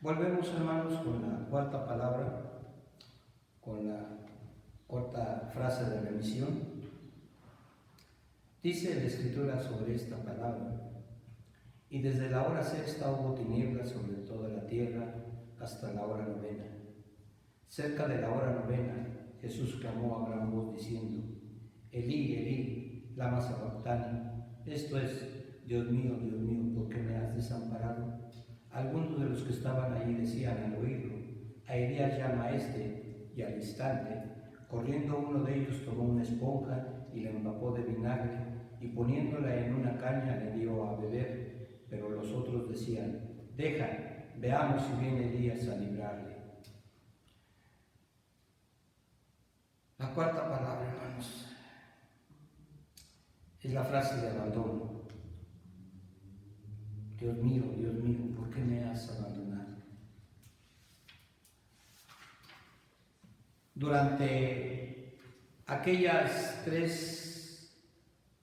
Volvemos, hermanos, con la cuarta palabra, con la cuarta frase de remisión. Dice la Escritura sobre esta palabra: y desde la hora sexta hubo tinieblas sobre toda la tierra hasta la hora novena. Cerca de la hora novena, Jesús clamó a gran voz diciendo: Elí, Elí, lama sabactani. Esto es: Dios mío, ¿por qué me has desamparado? Algunos de los que estaban allí decían al oírlo: a Elías llama a este. Y al instante, corriendo uno de ellos, tomó una esponja y la empapó de vinagre, y poniéndola en una caña le dio a beber. Pero los otros decían: deja, veamos si viene Elías a librarle. La cuarta palabra, hermanos, es la frase de abandono. Dios mío, ¿por qué me has abandonado? Durante aquellas 3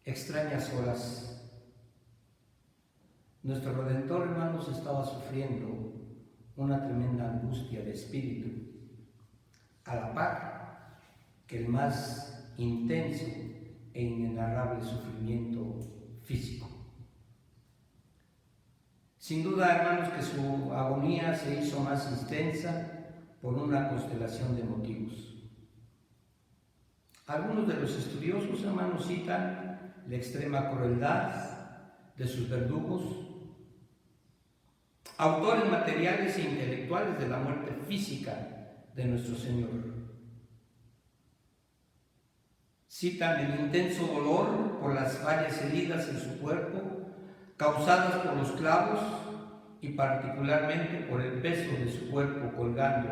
extrañas horas, nuestro Redentor, hermanos, estaba sufriendo una tremenda angustia de espíritu, a la par que el más intenso e inenarrable sufrimiento físico. Sin duda, hermanos, que su agonía se hizo más intensa por una constelación de motivos. Algunos de los estudiosos, hermanos, citan la extrema crueldad de sus verdugos, autores materiales e intelectuales de la muerte física de nuestro Señor. Citan el intenso dolor por las varias heridas en su cuerpo, causadas por los clavos y particularmente por el peso de su cuerpo colgando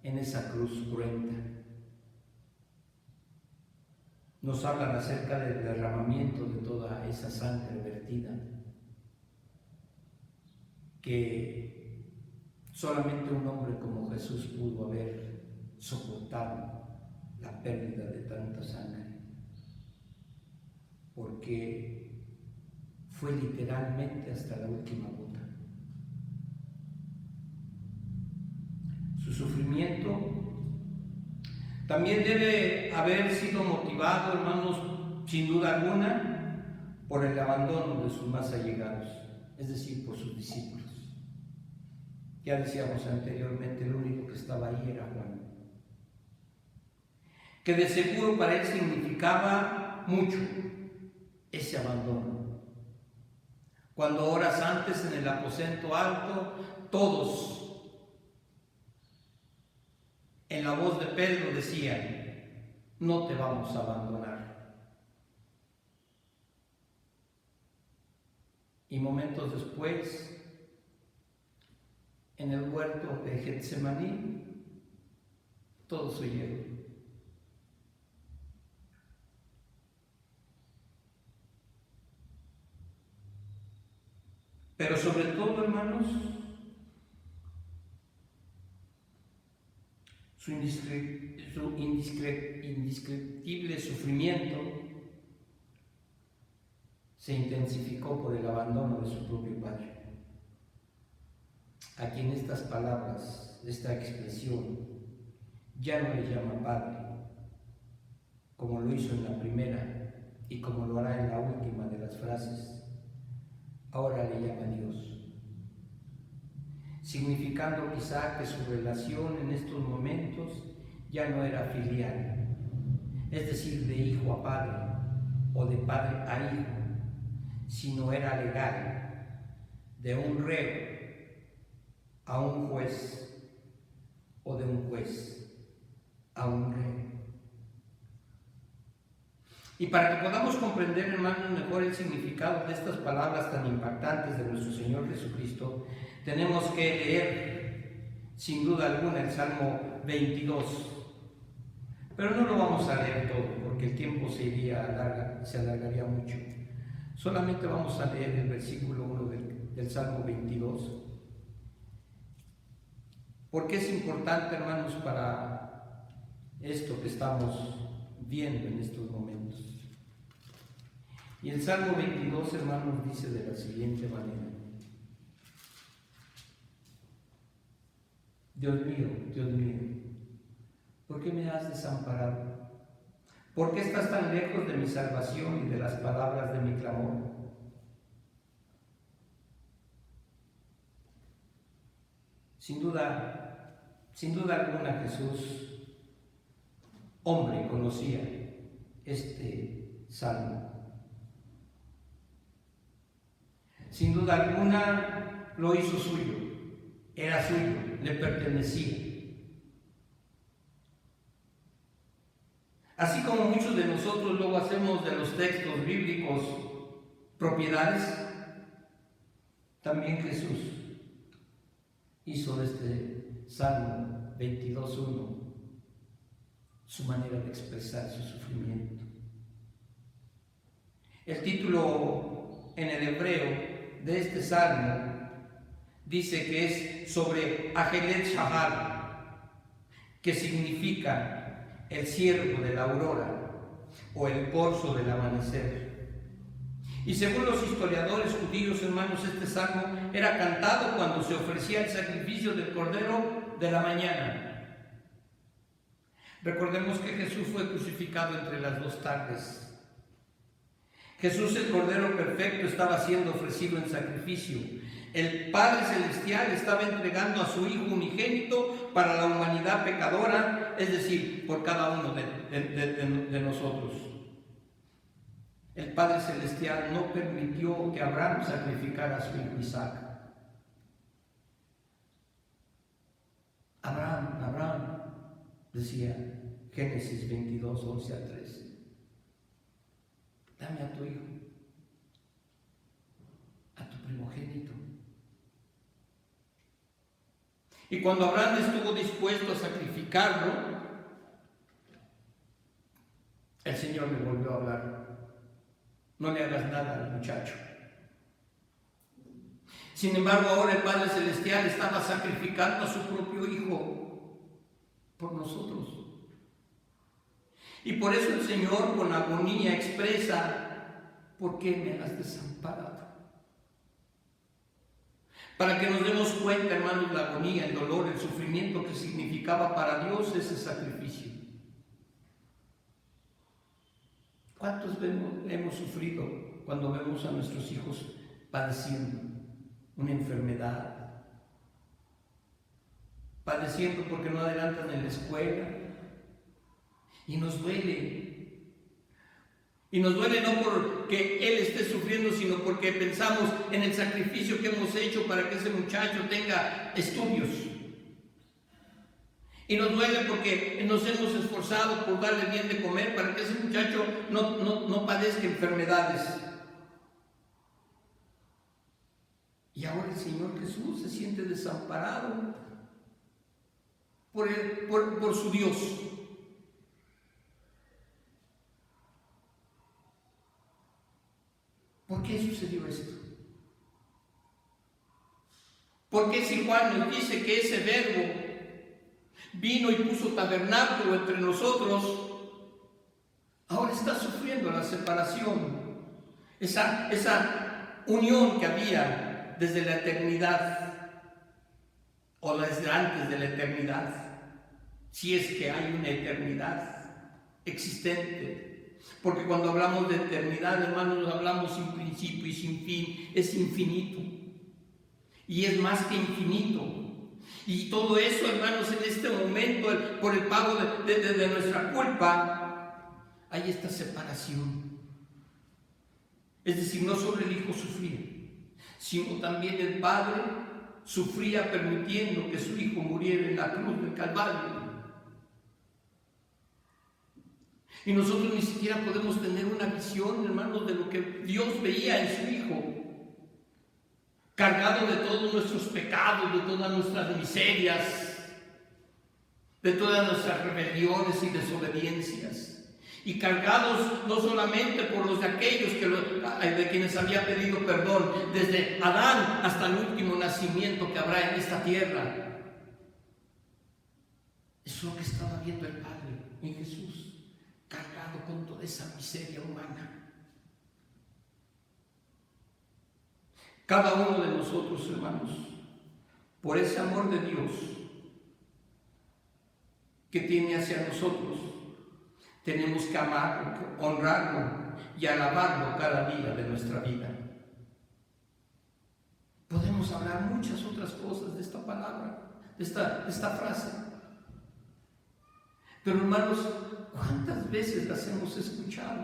en esa cruz cruenta. Nos hablan acerca del derramamiento de toda esa sangre vertida, que solamente un hombre como Jesús pudo haber soportado la pérdida de tanta sangre, porque fue literalmente hasta la última gota. Su sufrimiento también debe haber sido motivado, hermanos, sin duda alguna, por el abandono de sus más allegados, es decir, por sus discípulos. Ya decíamos anteriormente, el único que estaba ahí era Juan, que de seguro para él significaba mucho ese abandono. Cuando horas antes en el aposento alto, todos en la voz de Pedro decían: no te vamos a abandonar. Y momentos después, en el huerto de Getsemaní, todos oyeron. Pero sobre todo, hermanos, su indescriptible sufrimiento se intensificó por el abandono de su propio Padre, a quien estas palabras, esta expresión, ya no le llama Padre, como lo hizo en la primera y como lo hará en la última de las frases. Ahora le llama Dios, significando quizá que su relación en estos momentos ya no era filial, es decir, de hijo a padre o de padre a hijo, sino era legal, de un reo a un juez o de un juez a un reo. Y para que podamos comprender, hermanos, mejor el significado de estas palabras tan impactantes de nuestro Señor Jesucristo, tenemos que leer, sin duda alguna, el Salmo 22. Pero no lo vamos a leer todo, porque el tiempo se alargaría mucho. Solamente vamos a leer el versículo 1 del Salmo 22. Porque es importante, hermanos, para esto que estamos viendo en estos momentos. Y el Salmo 22, hermanos, dice de la siguiente manera: Dios mío, ¿por qué me has desamparado? ¿Por qué estás tan lejos de mi salvación y de las palabras de mi clamor? Sin duda alguna Jesús, hombre, conocía este salmo. Sin duda alguna lo hizo suyo, era suyo, le pertenecía. Así como muchos de nosotros luego hacemos de los textos bíblicos propiedades, también Jesús hizo de este Salmo 22:1 su manera de expresar su sufrimiento. El título en el hebreo de este salmo dice que es sobre Ajelet Shahar, que significa el ciervo de la aurora o el corzo del amanecer. Y según los historiadores judíos, hermanos, este salmo era cantado cuando se ofrecía el sacrificio del cordero de la mañana. Recordemos que Jesús fue crucificado entre las dos tardes. Jesús, el Cordero Perfecto, estaba siendo ofrecido en sacrificio. El Padre Celestial estaba entregando a su Hijo unigénito para la humanidad pecadora, es decir, por cada uno de nosotros. El Padre Celestial no permitió que Abraham sacrificara a su hijo Isaac. Abraham, decía Génesis 22, 11 al 13. Dame a tu hijo, a tu primogénito. Y cuando Abraham estuvo dispuesto a sacrificarlo, el Señor le volvió a hablar. No le hagas nada al muchacho. Sin embargo, ahora el Padre Celestial estaba sacrificando a su propio Hijo por nosotros. Y por eso el Señor con agonía expresa: ¿por qué me has desamparado? Para que nos demos cuenta, hermanos, la agonía, el dolor, el sufrimiento que significaba para Dios ese sacrificio. ¿Cuántos hemos sufrido cuando vemos a nuestros hijos padeciendo una enfermedad? Padeciendo porque no adelantan en la escuela. Y nos duele. Y nos duele no porque él esté sufriendo, sino porque pensamos en el sacrificio que hemos hecho para que ese muchacho tenga estudios. Y nos duele porque nos hemos esforzado por darle bien de comer para que ese muchacho no padezca enfermedades. Y ahora el Señor Jesús se siente desamparado por su Dios. ¿Por qué sucedió esto? Porque si Juan nos dice que ese verbo vino y puso tabernáculo entre nosotros, ahora está sufriendo la separación, esa unión que había desde la eternidad o desde antes de la eternidad, si es que hay una eternidad existente. Porque cuando hablamos de eternidad, hermanos, hablamos sin principio y sin fin, es infinito. Y es más que infinito. Y todo eso, hermanos, en este momento, por el pago de nuestra culpa, hay esta separación. Es decir, no solo el Hijo sufría, sino también el Padre sufría permitiendo que su Hijo muriera en la cruz del Calvario. Y nosotros ni siquiera podemos tener una visión, hermanos, de lo que Dios veía en su Hijo, cargado de todos nuestros pecados, de todas nuestras miserias, de todas nuestras rebeliones y desobediencias, y cargados no solamente por los de aquellos de quienes había pedido perdón, desde Adán hasta el último nacimiento que habrá en esta tierra. Eso es lo que estaba viendo el Padre en Jesús, cargado con toda esa miseria humana. Cada uno de nosotros, hermanos, por ese amor de Dios, que tiene hacia nosotros. Tenemos que amarlo, honrarlo y alabarlo cada día de nuestra vida. Podemos hablar muchas otras cosas de esta palabra, de esta frase. Pero hermanos, ¿cuántas veces las hemos escuchado?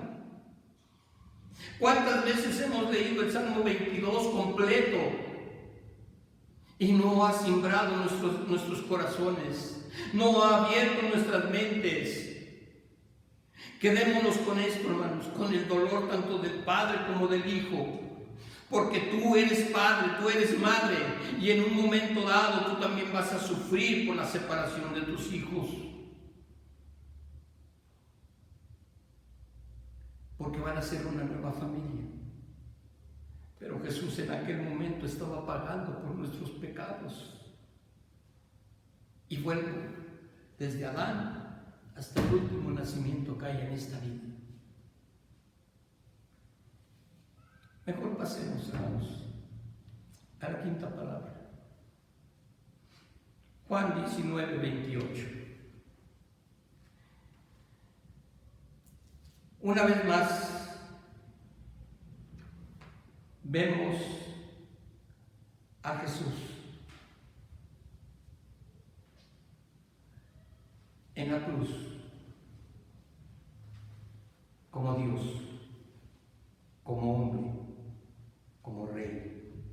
¿Cuántas veces hemos leído el Salmo 22 completo y no ha simbrado nuestros corazones, no ha abierto nuestras mentes? Quedémonos con esto, hermanos, con el dolor tanto del Padre como del Hijo, porque tú eres padre, tú eres madre, y en un momento dado tú también vas a sufrir por la separación de tus hijos, porque van a ser una nueva familia. Pero Jesús en aquel momento estaba pagando por nuestros pecados. Y vuelvo, desde Adán hasta el último nacimiento que hay en esta vida. Mejor pasemos, hermanos, a la quinta palabra. Juan 19, 28. Una vez más, vemos a Jesús en la cruz como Dios, como hombre, como rey.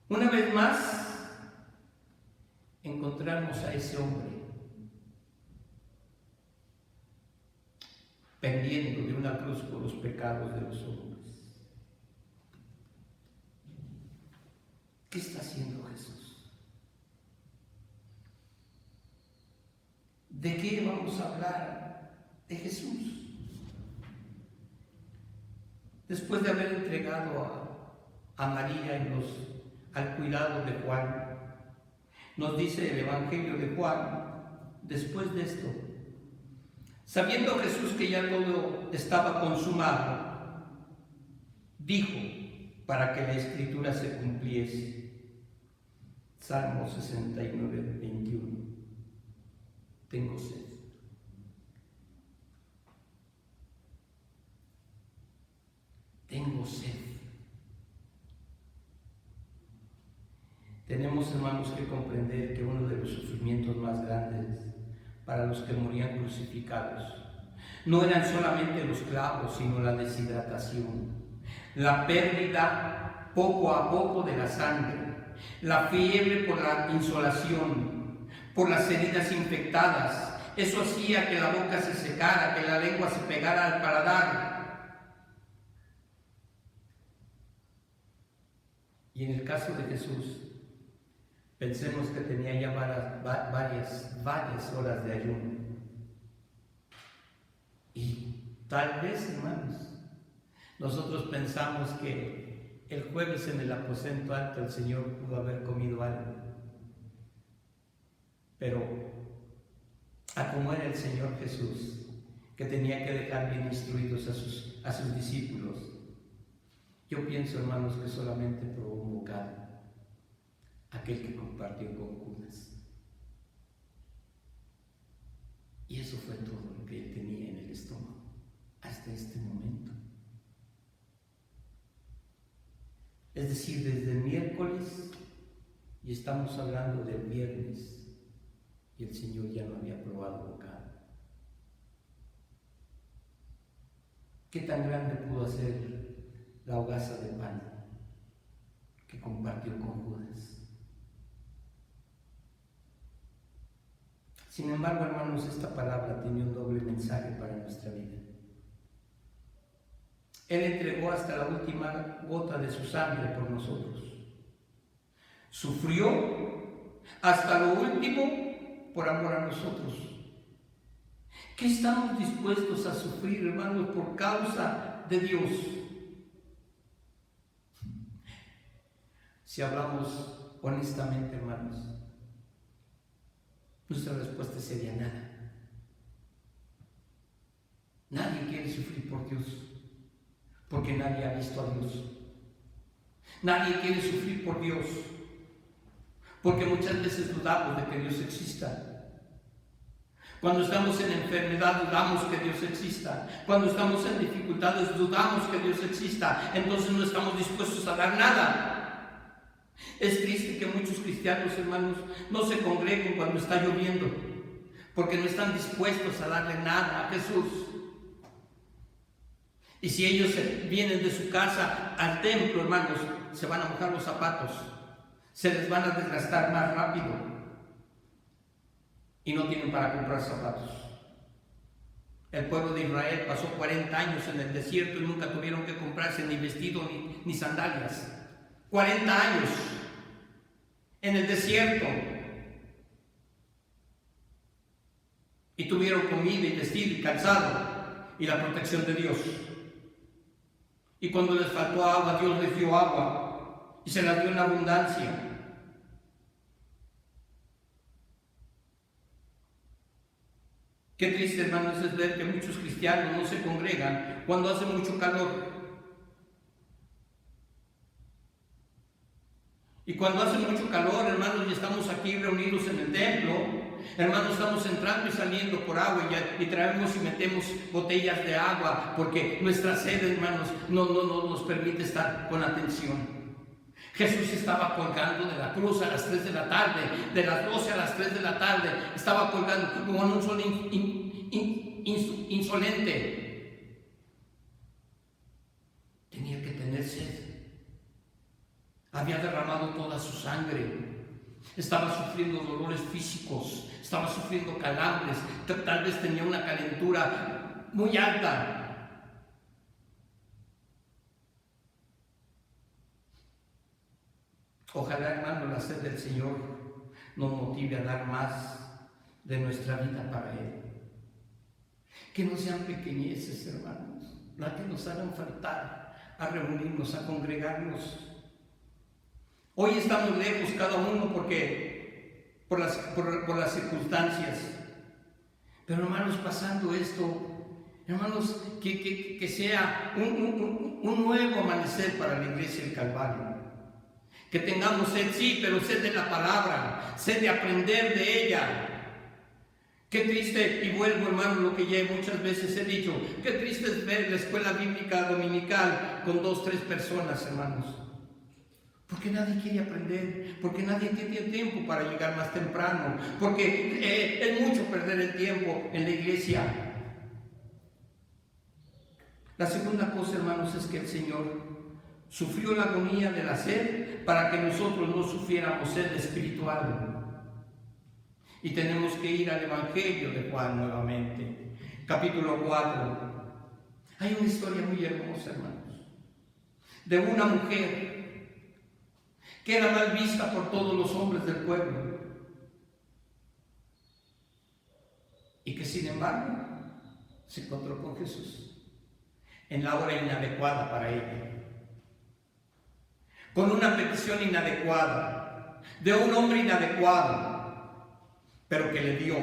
Una vez más, encontramos a ese hombre pendiendo de una cruz por los pecados de los hombres. ¿Qué está haciendo Jesús? ¿De qué vamos a hablar? De Jesús. Después de haber entregado a María al cuidado de Juan, nos dice el Evangelio de Juan, después de esto, sabiendo Jesús que ya todo estaba consumado, dijo, para que la Escritura se cumpliese, Salmo 69, 21, tengo sed. Tengo sed. Tenemos, hermanos, que comprender que uno de los sufrimientos más grandes para los que morían crucificados no eran solamente los clavos, sino la deshidratación, la pérdida poco a poco de la sangre, la fiebre por la insolación, por las heridas infectadas. Eso hacía que la boca se secara, que la lengua se pegara al paladar. Y en el caso de Jesús, pensemos que tenía ya varias horas de ayuno. Y tal vez, hermanos, nosotros pensamos que el jueves en el aposento alto el Señor pudo haber comido algo. Pero, a como era el Señor Jesús, que tenía que dejar bien instruidos a sus discípulos, yo pienso, hermanos, que solamente probó un bocado, aquel que compartió con Judas. Y eso fue todo lo que él tenía en el estómago hasta este momento. Es decir, desde el miércoles, y estamos hablando del viernes, y el Señor ya no había probado bocado. ¿Qué tan grande pudo ser la hogaza de pan que compartió con Judas? Sin embargo, hermanos, esta palabra tiene un doble mensaje para nuestra vida. Él entregó hasta la última gota de su sangre por nosotros. Sufrió hasta lo último por amor a nosotros. ¿Qué estamos dispuestos a sufrir, hermanos, por causa de Dios? Si hablamos honestamente, hermanos, nuestra respuesta sería nada. Nadie quiere sufrir por Dios, porque nadie ha visto a Dios. Nadie quiere sufrir por Dios, porque muchas veces dudamos de que Dios exista. Cuando estamos en enfermedad dudamos que Dios exista. Cuando estamos en dificultades dudamos que Dios exista. Entonces no estamos dispuestos a dar nada. Es triste que muchos cristianos, hermanos, no se congreguen cuando está lloviendo, porque no están dispuestos a darle nada a Jesús. Y si ellos vienen de su casa al templo, hermanos, se van a mojar los zapatos, se les van a desgastar más rápido y no tienen para comprar zapatos. El pueblo de Israel pasó 40 años en el desierto y nunca tuvieron que comprarse ni vestido ni sandalias. 40 años en el desierto. Y tuvieron comida y vestido y calzado y la protección de Dios. Y cuando les faltó agua, Dios les dio agua y se las dio en abundancia. Qué triste, hermanos, es ver que muchos cristianos no se congregan cuando hace mucho calor. Y cuando hace mucho calor, hermanos, y estamos aquí reunidos en el templo, hermanos, estamos entrando y saliendo por agua y traemos y metemos botellas de agua porque nuestra sed, hermanos, no nos permite estar con atención. Jesús estaba colgando de la cruz a las 3 de la tarde, de las 12 a las 3 de la tarde, estaba colgando como en un sol insolente. Tenía que tener sed. Había derramado toda su sangre. Estaba sufriendo dolores físicos, estaba sufriendo calambres, tal vez tenía una calentura muy alta. Ojalá, hermano, la sed del Señor nos motive a dar más de nuestra vida para Él. Que no sean pequeñeces, hermanos, las que nos hagan faltar a reunirnos, a congregarnos. Hoy estamos lejos cada uno porque por las circunstancias. Pero, hermanos, pasando esto, hermanos, que sea un nuevo amanecer para la iglesia del Calvario. Que tengamos sed, sí, pero sed de la palabra, sed de aprender de ella. Qué triste, y vuelvo, hermano, lo que ya muchas veces he dicho, qué triste es ver la escuela bíblica dominical con 2, 3 personas, hermanos. Porque nadie quiere aprender, porque nadie tiene tiempo para llegar más temprano, porque es mucho perder el tiempo en la iglesia. La segunda cosa, hermanos, es que el Señor sufrió la agonía de la sed para que nosotros no sufriéramos sed espiritual. Y tenemos que ir al Evangelio de Juan nuevamente, capítulo 4. Hay una historia muy hermosa, hermanos, de una mujer que era mal vista por todos los hombres del pueblo y que sin embargo se encontró con Jesús en la hora inadecuada para ella, con una petición inadecuada, de un hombre inadecuado, pero que le dio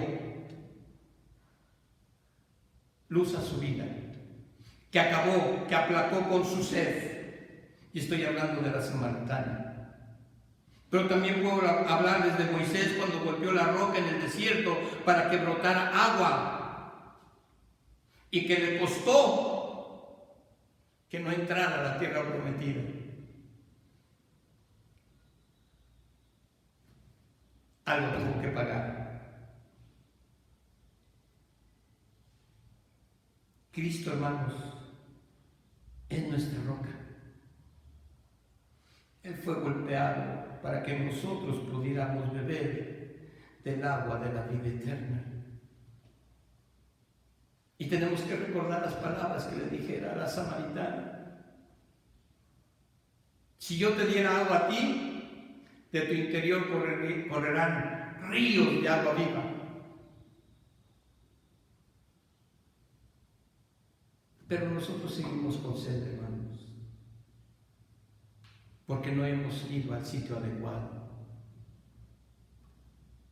luz a su vida, que acabó, que aplacó con su sed. Y estoy hablando de la samaritana. Pero también puedo hablarles de Moisés cuando golpeó la roca en el desierto para que brotara agua y que le costó que no entrara a la tierra prometida. Algo tuvo que pagar. Cristo, hermanos, es nuestra roca. Él fue golpeado para que nosotros pudiéramos beber del agua de la vida eterna. Y tenemos que recordar las palabras que le dijera a la samaritana. Si yo te diera agua a ti, de tu interior correrán ríos de agua viva. Pero nosotros seguimos con sed, hermanos, porque no hemos ido al sitio adecuado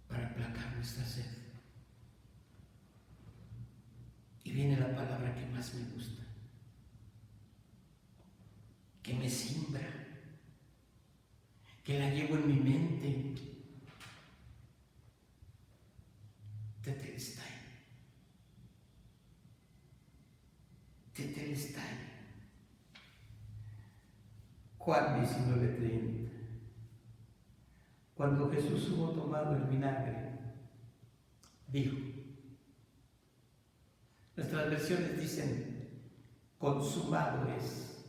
para aplacar nuestra sed. Y viene la palabra que más me gusta, que me simbra, que la llevo en mi mente Juan 19:30. Cuando Jesús hubo tomado el vinagre, dijo, nuestras versiones dicen, consumado es.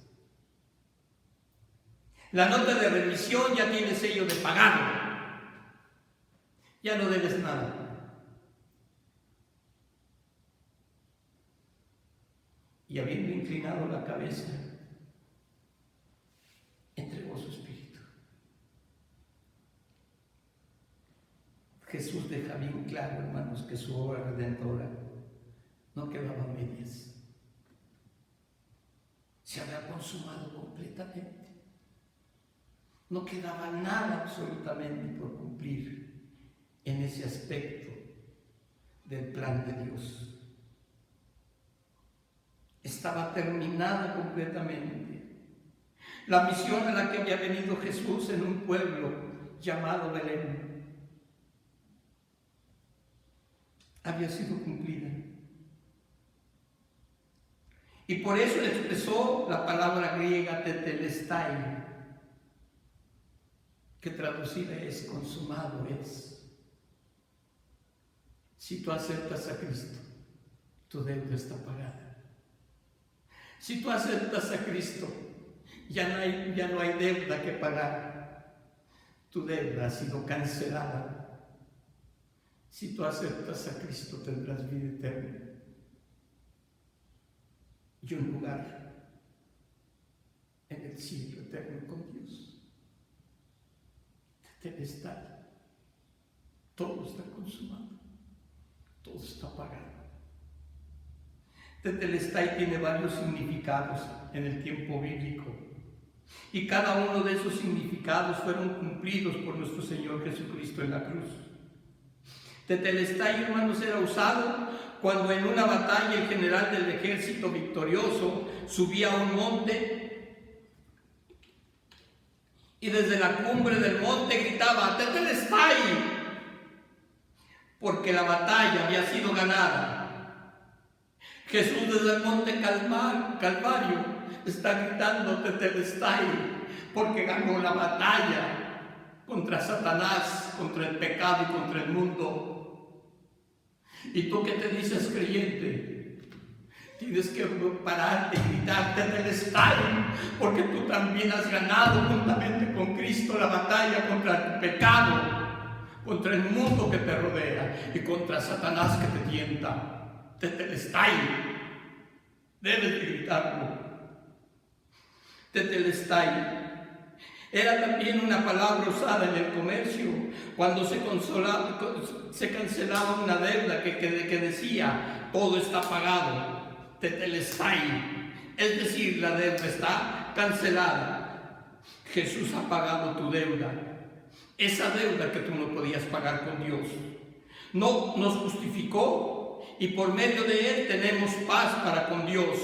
La nota de remisión ya tiene sello de pagado. Ya no debes nada. Y habiendo inclinado la cabeza, entregó su espíritu. Jesús deja bien claro, hermanos, que su obra redentora no quedaba a medias. Se había consumado completamente. No quedaba nada absolutamente por cumplir en ese aspecto del plan de Dios. Estaba terminada completamente. La misión a la que había venido Jesús en un pueblo llamado Belén había sido cumplida. Y por eso le expresó la palabra griega tetelestai, que traducida es consumado es. Si tú aceptas a Cristo, tu deuda está pagada. Si tú aceptas a Cristo, ya no hay deuda que pagar. Tu deuda ha sido cancelada. Si tú aceptas a Cristo, tendrás vida eterna y un lugar en el cielo eterno con Dios. Tetelestai. Todo está consumado. Todo está pagado. Tetelestai tiene varios significados en el tiempo bíblico y cada uno de esos significados fueron cumplidos por nuestro Señor Jesucristo en la cruz. Tetelestai, hermanos, era usado cuando en una batalla el general del ejército victorioso subía a un monte y desde la cumbre del monte gritaba Tetelestai, porque la batalla había sido ganada. Jesús desde el monte Calvario está gritando Tetelestai, porque ganó la batalla contra Satanás, contra el pecado y contra el mundo. Y tú que te dices creyente, tienes que pararte y gritar Tetelestai, porque tú también has ganado juntamente con Cristo la batalla contra el pecado, contra el mundo que te rodea y contra Satanás que te tienta. Tetelestai, debes de gritarlo. Tetelestai era también una palabra usada en el comercio cuando se cancelaba una deuda que decía todo está pagado. Tetelestai, es decir, la deuda está cancelada. Jesús ha pagado tu deuda, esa deuda que tú no podías pagar con Dios. No nos justificó y por medio de Él tenemos paz para con Dios.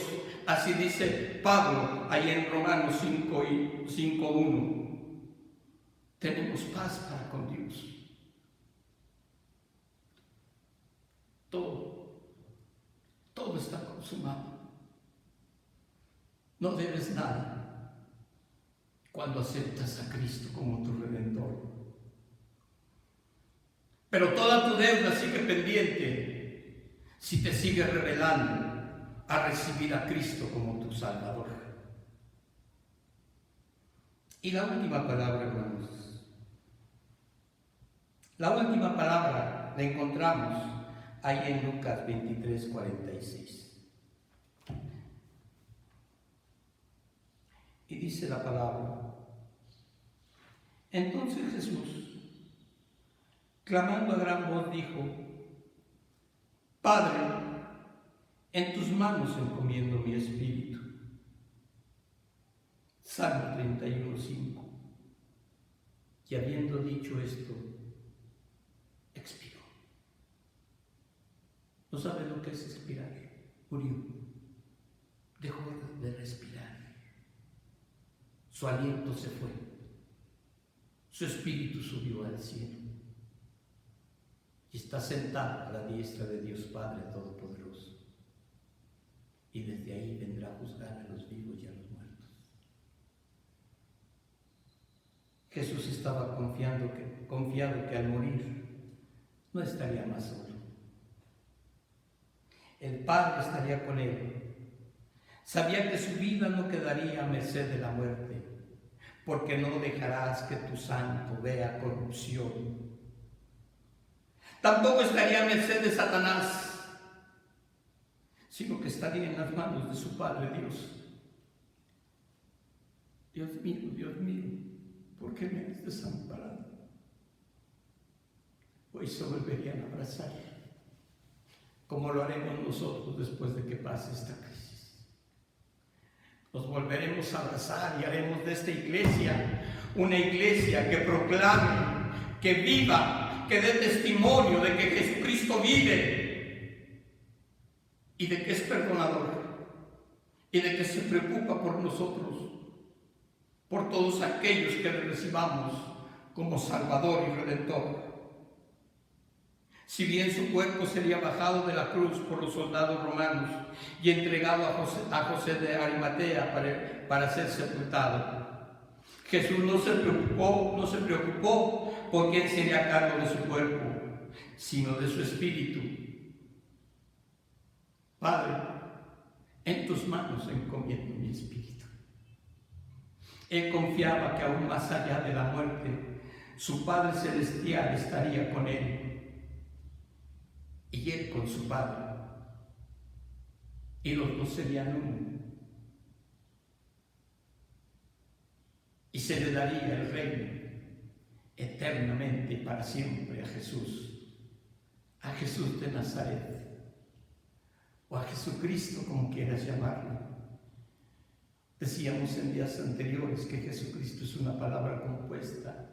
Así dice Pablo ahí en Romanos 5:1. Tenemos paz para con Dios. Todo está consumado. No debes nada cuando aceptas a Cristo como tu Redentor. Pero toda tu deuda sigue pendiente si te sigues rebelando a recibir a Cristo como tu Salvador. Y la última palabra, hermanos. La última palabra la encontramos ahí en Lucas 23:46. Y dice la palabra: entonces Jesús, clamando a gran voz, dijo: Padre, en tus manos encomiendo mi espíritu. Salmo 31:5. Y habiendo dicho esto, expiró. ¿No sabe lo que es expirar? Murió. Dejó de respirar. Su aliento se fue. Su espíritu subió al cielo. Y está sentado a la diestra de Dios Padre Todopoderoso. Y desde ahí vendrá a juzgar a los vivos y a los muertos. Jesús estaba confiado que al morir no estaría más solo. El Padre estaría con él. Sabía que su vida no quedaría a merced de la muerte, porque no dejarás que tu santo vea corrupción. Tampoco estaría a merced de Satanás, sino que estaría en las manos de su Padre Dios. Dios mío, ¿por qué me has desamparado? Hoy se volverían a abrazar, como lo haremos nosotros después de que pase esta crisis. Nos volveremos a abrazar y haremos de esta iglesia una iglesia que proclame, que viva, que dé testimonio de que Jesucristo vive y de que es perdonador y de que se preocupa por nosotros, por todos aquellos que le recibamos como Salvador y Redentor. Si bien su cuerpo sería bajado de la cruz por los soldados romanos y entregado a José de Arimatea para ser sepultado, Jesús no se preocupó por quién sería a cargo de su cuerpo, sino de su espíritu. Padre, en tus manos encomiendo mi espíritu. Él confiaba que aún más allá de la muerte, su Padre Celestial estaría con él y él con su Padre, y los dos serían uno, y se le daría el reino eternamente y para siempre a Jesús de Nazaret, o a Jesucristo, como quieras llamarlo. Decíamos en días anteriores que Jesucristo es una palabra compuesta.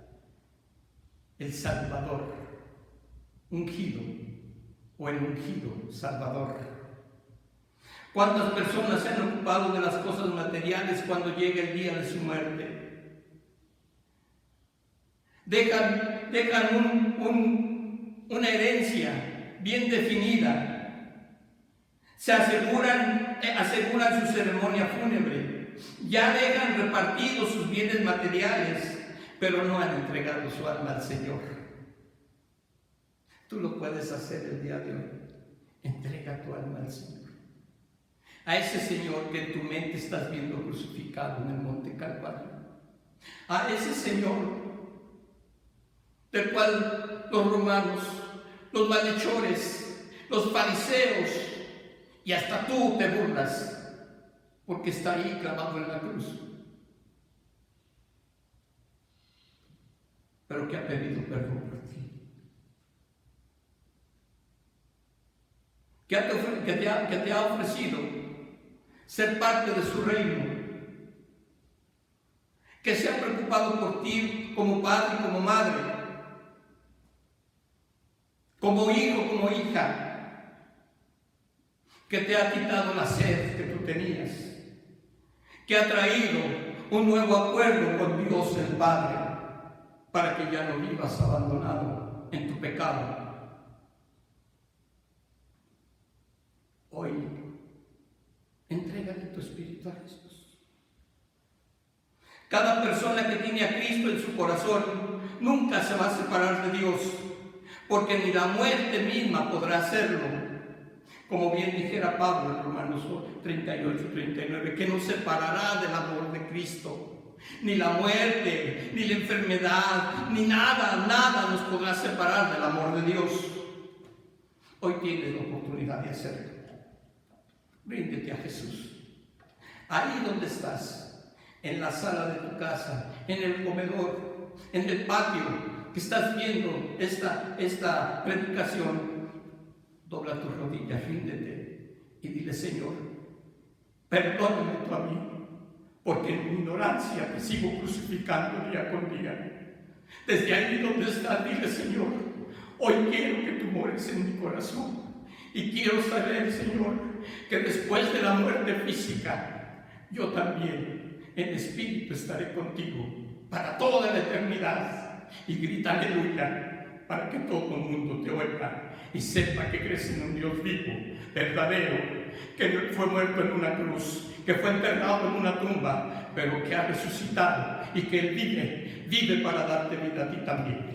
El Salvador, ungido, o el ungido Salvador. ¿Cuántas personas se han ocupado de las cosas materiales cuando llega el día de su muerte? Dejan una herencia bien definida. Se aseguran su ceremonia fúnebre. Ya dejan repartidos sus bienes materiales, pero no han entregado su alma al Señor. Tú lo puedes hacer el día de hoy. Entrega tu alma al Señor. A ese Señor que en tu mente estás viendo crucificado en el monte Calvario. A ese Señor del cual los romanos, los malhechores, los fariseos y hasta tú te burlas, porque está ahí clavado en la cruz, pero que ha pedido perdón por ti, que te ha ofrecido ser parte de su reino, que se ha preocupado por ti como padre, como madre, como hijo, como hija, que te ha quitado la sed que tú tenías, que ha traído un nuevo acuerdo con Dios el Padre, para que ya no vivas abandonado en tu pecado. Hoy, entrégale tu espíritu a Jesús. Cada persona que tiene a Cristo en su corazón nunca se va a separar de Dios, porque ni la muerte misma podrá hacerlo. Como bien dijera Pablo en Romanos 38-39, que nos separará del amor de Cristo. Ni la muerte, ni la enfermedad, ni nada nos podrá separar del amor de Dios. Hoy tienes la oportunidad de hacerlo. Ríndete a Jesús. Ahí donde estás, en la sala de tu casa, en el comedor, en el patio, que estás viendo esta predicación, dobla tus rodillas, ríndete y dile: Señor, perdóname tú a mí, porque en mi ignorancia te sigo crucificando día con día. Desde ahí donde estás, dile: Señor, hoy quiero que tú mores en mi corazón, y quiero saber, Señor, que después de la muerte física, yo también en espíritu estaré contigo para toda la eternidad. Y grita aleluya, para que todo el mundo te oiga y sepa que crees en un Dios vivo, verdadero, que fue muerto en una cruz, que fue enterrado en una tumba, pero que ha resucitado y que Él vive para darte vida a ti también.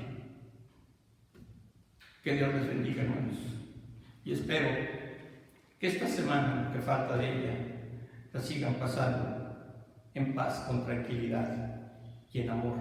Que Dios les bendiga, hermanos. Y espero que esta semana, que falta de ella, la sigan pasando en paz, con tranquilidad y en amor.